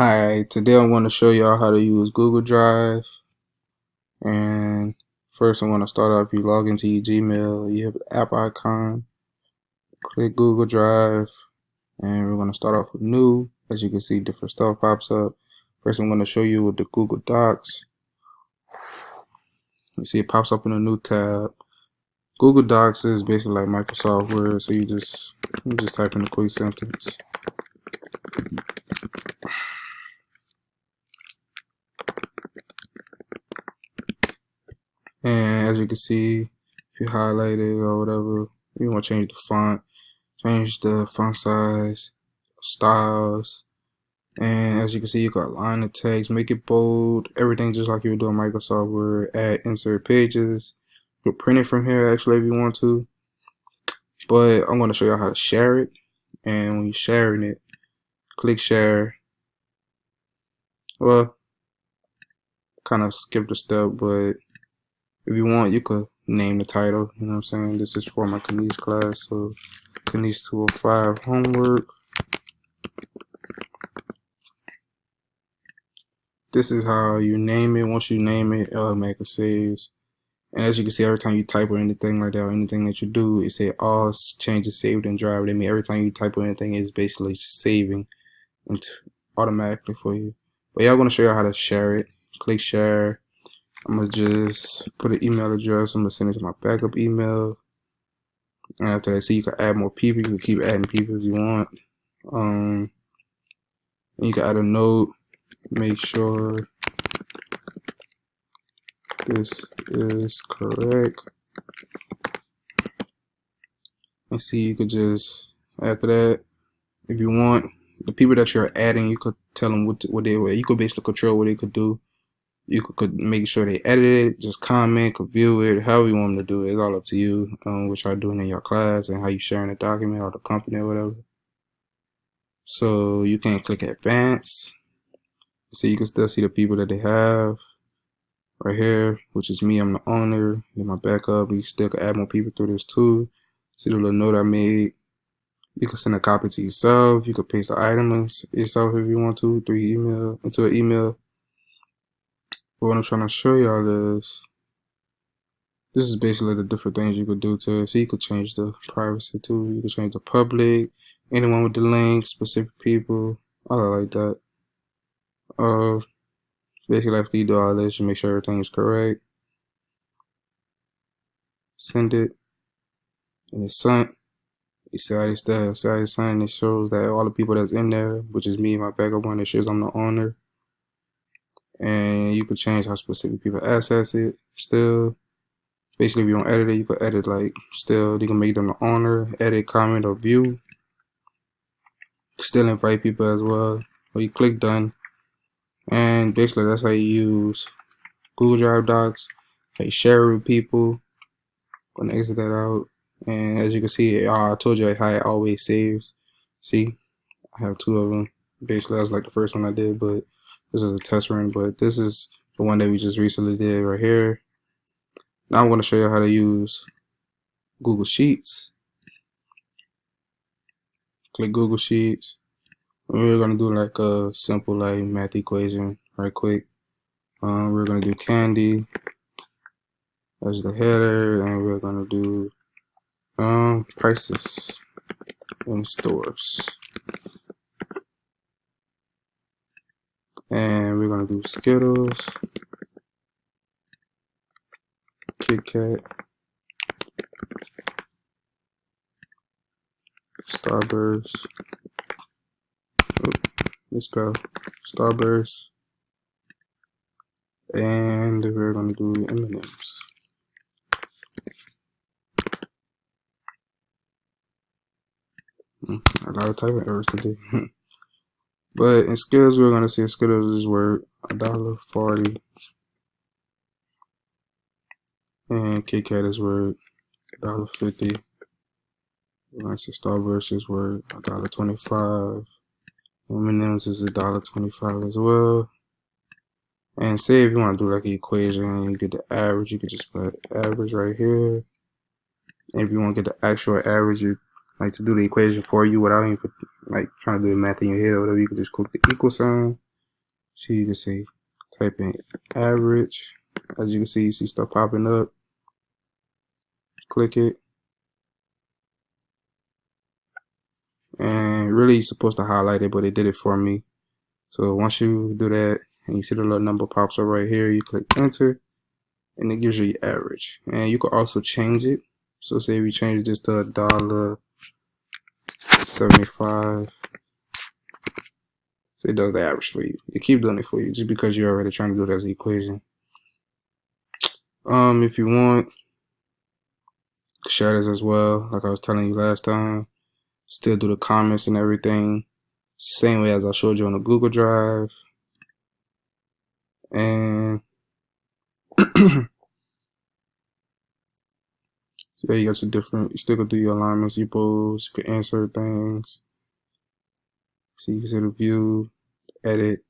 Hi, today I want to show y'all how to use Google Drive. And first I want to start off, you log into your Gmail, you have the app icon, click Google Drive, and we're going to start off with new. As you can see, different stuff pops up. First I'm going to show you with the Google Docs. You see it pops up in a new tab. Google Docs is basically like Microsoft Word, so you just type in a quick sentence. And as you can see, if you highlight it or whatever, you want to change the font, change the font size, styles, and as you can see, you can align the text, make it bold, everything just like you would do in Microsoft Word. Add insert pages. You can print it from here actually if you want to, but I'm going to show you how to share it. And when you're sharing it, click share. Well, kind of skip the step, but if you want, you could name the title. You know what I'm saying? This is for my Kines class, so Kines 205 homework. This is how you name it. Once you name it, it'll make a saves. And as you can see, every time you type or anything like that, or anything that you do, it say all changes saved in Drive. That means every time you type or anything, it's basically saving automatically for you. But yeah, I'm gonna show you how to share it. Click share. I'm gonna just put an email address. I'm gonna send it to my backup email. And after that, see, you can add more people. You can keep adding people if you want. And you can add a note. Make sure this is correct. And see, you could just, after that, if you want, the people that you're adding, you could tell them what they were. You could basically control what they could do. You could make sure they edit it, just comment, could view it, however you want them to do it. It's all up to you, what y'all doing in your class and how you sharing the document or the company or whatever. So you can click advance. So you can still see the people that they have right here, which is me. I'm the owner. Then my backup. You still can add more people through this too. See the little note I made. You can send a copy to yourself. You can paste the items yourself if you want to through your email, into an email. But what I'm trying to show y'all is, this is basically the different things you could do to it. So you could change the privacy too. You could change the public, anyone with the link, specific people, all like that. Basically after you do all this, you make sure everything is correct. Send it, and it's sent. You see how it's there. See how it's sent. It shows that all the people that's in there, which is me and my backup one, it shows I'm the owner. And you can change how specific people access it still. Basically, if you don't edit it, you can edit like still. You can make them the owner, edit, comment, or view. Still invite people as well. Or you click done. And basically, that's how you use Google Drive Docs. How you share it with people. Gonna exit that out. And as you can see, I told you how it always saves. See, I have two of them. Basically, that's like the first one I did, but this is a test run. But this is the one that we just recently did right here. Now I'm going to show you how to use Google Sheets. Click Google Sheets. And we're going to do like a simple like math equation right quick. We're going to do candy as the header, and we're going to do prices in stores. And we're going to do Skittles, Kit Kat, Starburst, misspell, Starburst, and we're going to do M&M's. A lot of typing errors today. But in Skittles, we're going to see Skittles is worth $1.40. And Kit Kat is worth $1.50. We're going to see Starburst is worth $1.25. M&M's is $1.25 as well. And say if you want to do like an equation and you get the average, you could just put average right here. And if you want to get the actual average, you like to do the equation for you without even like trying to do the math in your head or whatever, you can just click the equal sign. So you can see, type in average. As you can see, you see stuff popping up. Click it. And really you're supposed to highlight it, but it did it for me. So once you do that and you see the little number pops up right here, you click enter and it gives you your average. And you can also change it. So say we change this to $1.75. So it does the average for you. It keep doing it for you just because you're already trying to do it as an equation. If you want, share this as well. Like I was telling you last time, still do the comments and everything. Same way as I showed you on the Google Drive. And so there you got your different, you still can do your alignments, your bulls, you can insert things. So you can see the view, edit,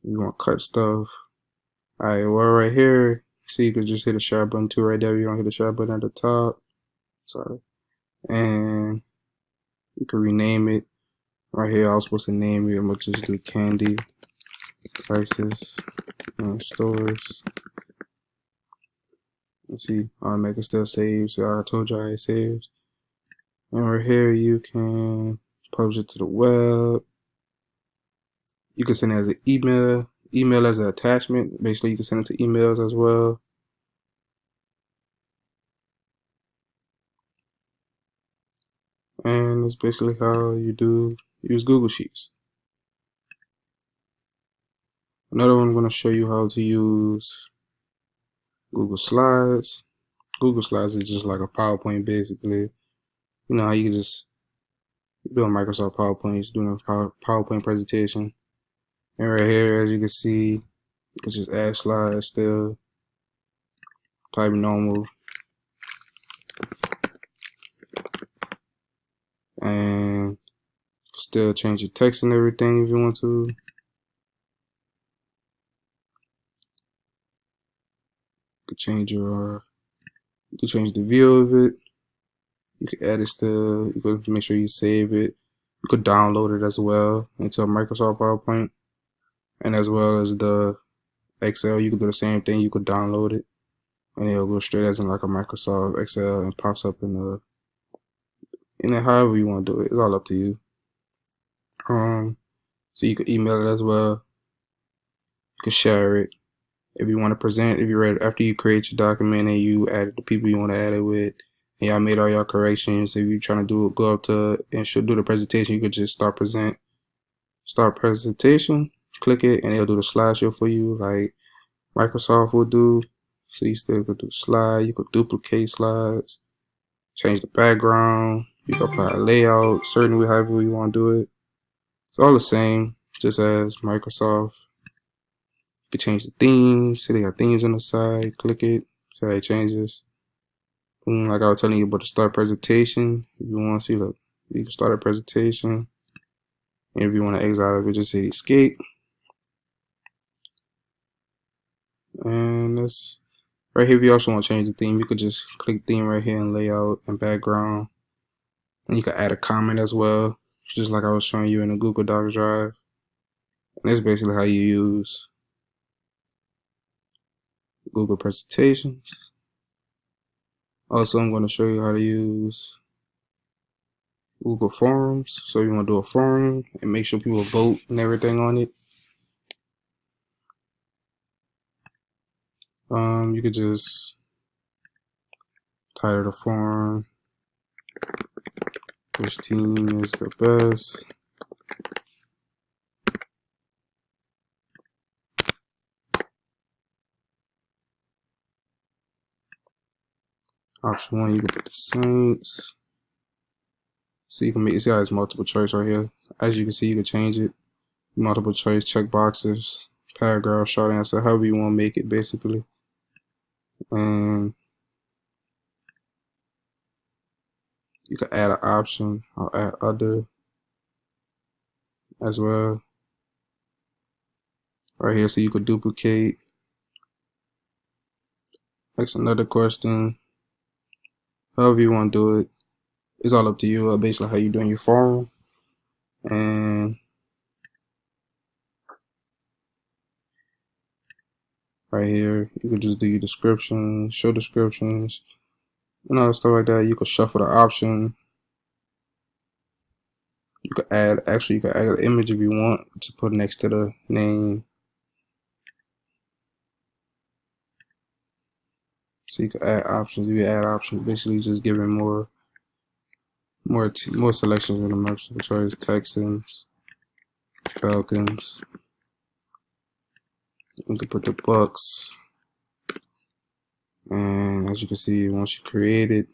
you want to cut stuff. Alright, well right here, see you can just hit the share button too right there. You don't hit the share button at the top. Sorry. And you can rename it. Right here I was supposed to name it. I'm gonna just do candy prices and stores. You see, make it still saves. So I told you it saves. And right here you can publish it to the web. You can send it as an email as an attachment. Basically you can send it to emails as well. And it's basically how you use Google Sheets. Another one I'm going to show you how to use Google Slides. Google Slides is just like a PowerPoint basically. You know how you can just do a Microsoft PowerPoint, just doing a PowerPoint presentation. And right here, as you can see, you can just add slides still, type normal. And still change your text and everything if you want to. You can change the view of it. You can edit still. You can make sure you save it. You could download it as well into a Microsoft PowerPoint, and as well as the Excel. You could do the same thing. You could download it, and it'll go straight as in like a Microsoft Excel and pops up in it however you want to do it. It's all up to you. So you could email it as well. You could share it if you want to present. If you're ready after you create your document and you added the people you want to add it with, and y'all made all your corrections. If you're trying to go up to and should do the presentation, you could just start presentation. Click it, and it'll do the slideshow for you, like Microsoft will do. So you still could do slide. You could duplicate slides, change the background. You can apply a layout, certain way however you want to do it. It's all the same, just as Microsoft. You can change the themes. See they got themes on the side. Click it. See how it changes. Boom, like I was telling you about the start presentation. If you want to see, look, you can start a presentation. And if you want to exit out of it, just hit escape. And that's right here. If you also want to change the theme, you could just click theme right here in layout and background. And you can add a comment as well, just like I was showing you in the Google Docs Drive. And that's basically how you use Google presentations. Also, I'm going to show you how to use Google Forms. So you want to do a forum and make sure people vote and everything on it. You could just title the forum, which team is the best. Option 1, you can put the Saints. So you can see how it's multiple choice right here. As you can see, you can change it. Multiple choice, check boxes, paragraph, short answer, however you want to make it basically. And you can add an option or add other as well. Right here, so you could duplicate. That's another question. However you want to do it. It's all up to you, basically how you're doing your forum. And right here. You could just do your descriptions, show descriptions, and all stuff like that. You could shuffle the option. You could add, actually, you could add an image if you want to put next to the name. So you could add options. If you add options, basically just giving more selections in the multiple choice. Texans, Falcons. You can put the Bucks. And as you can see, once you create it,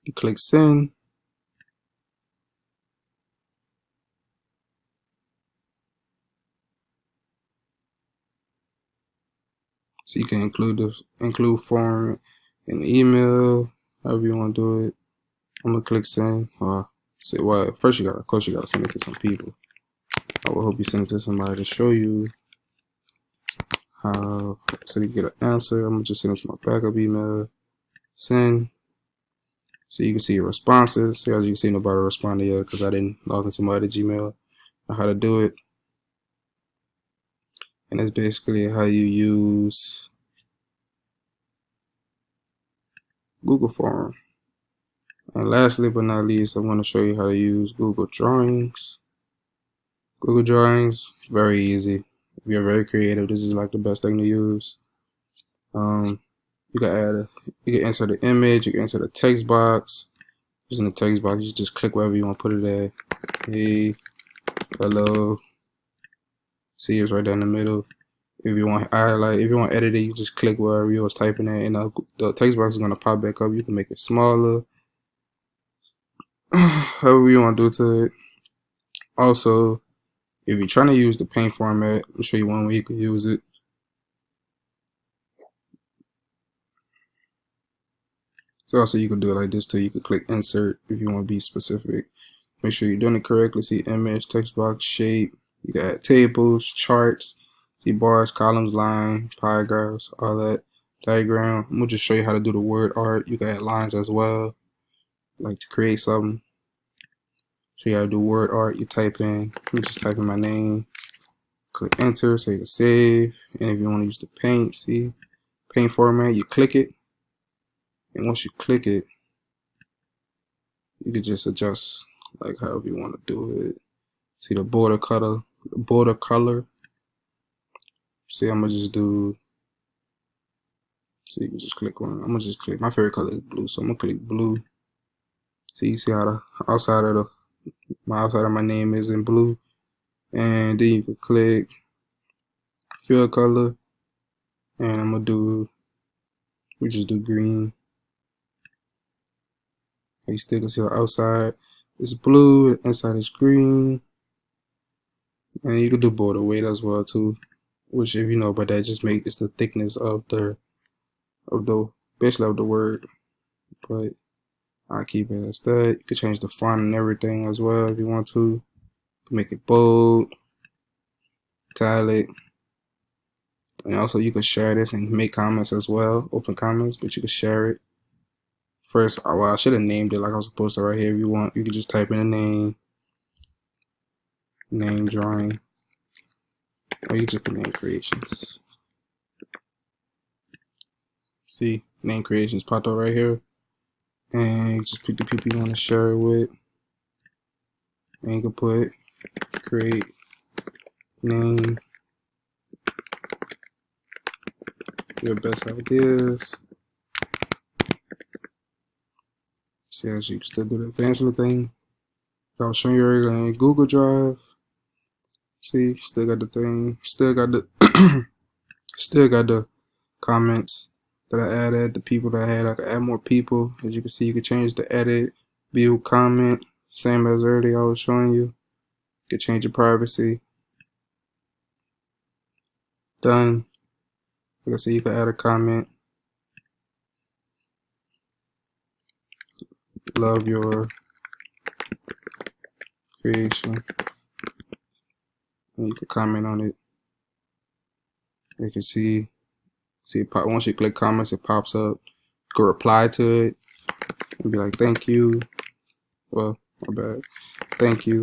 you click send. So you can include form in the email, however you want to do it. I'm gonna click send. Say well, first of course you gotta send it to some people. I will hope you send it to somebody to show you how, so you get an answer. I'm gonna just send it to my backup email. Send. So you can see your responses. So as you can see, nobody responded yet because I didn't log into my other Gmail. Know how to do it. And that's basically how you use Google Form. And lastly but not least, I want to show you how to use Google Drawings. Google Drawings, very easy. If you're very creative, this is like the best thing to use. You can insert an image, you can insert a text box. Using the text box, you just click wherever you want to put it at. Hey, hello. See, it's right there in the middle. If you want highlight, if you want to edit it, you just click wherever you was typing it, and the text box is gonna pop back up. You can make it smaller, however you want to do to it. Also, if you're trying to use the paint format, I'll show you one way you can use it. So also you can do it like this too. You can click insert if you want to be specific. Make sure you're doing it correctly. See image, text box, shape. You can add tables, charts, see bars, columns, line, paragraphs, all that. Diagram. I'm gonna just show you how to do the word art. You can add lines as well. Like to create something. So you gotta do word art. You type in, I'm just type in my name. Click enter so you can save. And if you want to use the paint, see paint format, you click it. And once you click it, you can just adjust like however you want to do it. See the border color. See, I'm gonna just do. So you can just click on. I'm gonna just click. My favorite color is blue, so I'm gonna click blue. See, you see how the outside of my name is in blue, and then you can click fill color, and I'm gonna do. We just do green. You still can see the outside is blue, the inside is green, and you can do border weight as well too. Which, if you know about that, just make it's the thickness of the basically of the word. But I'll keep it as that. You can change the font and everything as well if you want to. You can make it bold, italic, and also you can share this and make comments as well, open comments, but you can share it. First, well, I should have named it like I was supposed to right here. If you want, you can just type in a name drawing, or you just put name creations. See, name creations popped up right here. And you just pick the people you want to share it with. And you can put create name, your best ideas. See, as you can still do the advancement thing. I was showing you earlier in Google Drive. See, still got the thing, still got the still got the comments that I added, the people that I had. I could add more people. As you can see, you can change the edit, view, comment, same as earlier I was showing you. You can change your privacy. Done. Like I said, you can add a comment. Love your creation. And you can comment on it. You can see it pop. Once you click comments, it pops up. You can reply to it and be like, thank you. Well, my bad. Thank you.